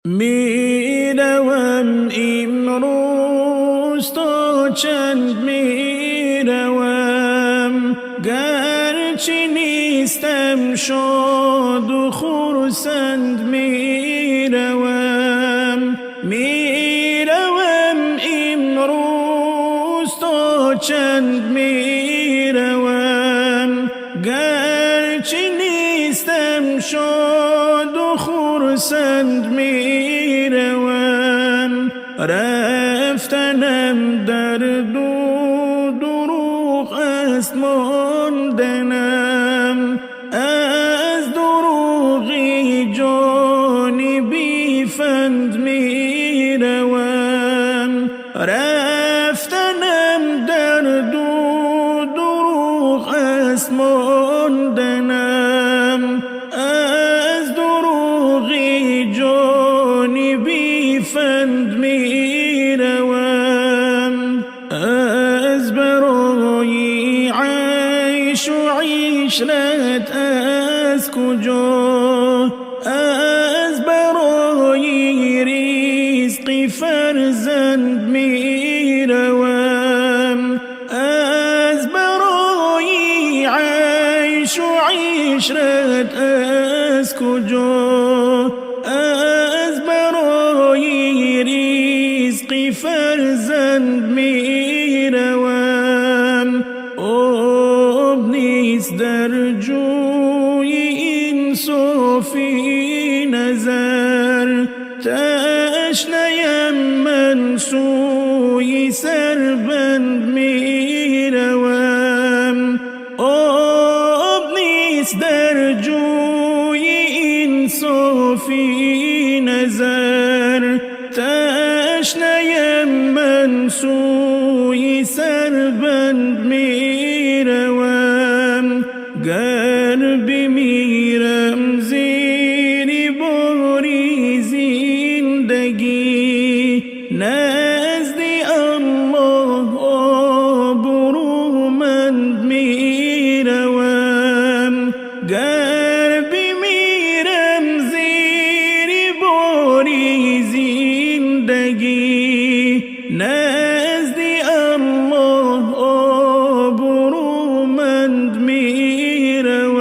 میروم امروز تا چند میروم، گرچه نیستم شاد و خرسند میروم. میروم امروز تا چند میروم، گرچه نیستم شاد و خرسند میروم. رفتنم در دروغ است، ماندنم از دروغی جانی بیفند میروم. رفتنم در دروغ است، ماندنم از دروغی جانی بیفند میروم. از برای عیش و عشرت از کجا، از برای رزق فرزند میروم. از برای عیش و عشرت از کجا، از برای رزق فرزند میروم. آب نیست در جوی این صافی نظر، تشنه‌ام من سوی سربند میروم. آب نیست در جوی این صافی نظر، تشنه‌ام من سوی سربند میروم. گر بمیرم زیر باری زندگی، نزد الله آبرومند میروم. گر بمیرم زیر باری زندگی، نزد الله آبرومند میروم.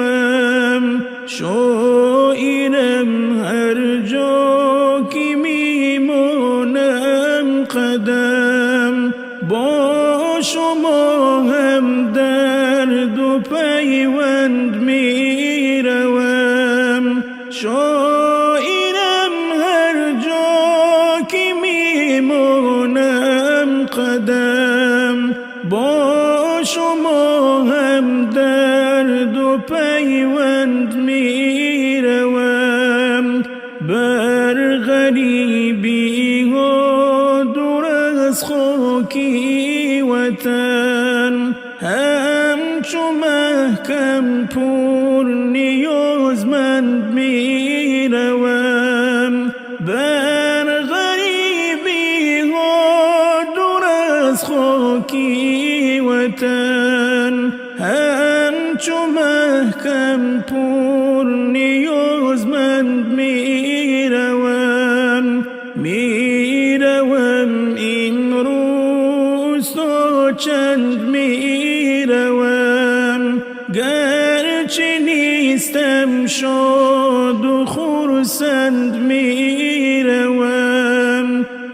شاعرم هر جا که میمانم قدم، با شما هم درد و پیوند میروم. شاعرم هر جا که میمانم قدم، با شما هم درد و پیوند میروم. بر غریبی ها دور از خاکی وطن، همچو محکم پر نیازمند میروم. بر غریبی ها دور از خاکی وطن، همچو محکم پر نیازمند میروم. میروم امروز تا چند میروم، گرچه نیستم شاد و خرسند میروم.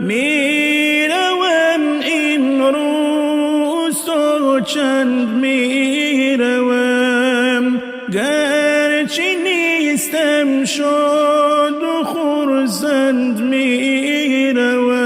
میروم امروز تا چند میروم، گرچه نیستم شاد و خرسند میروم.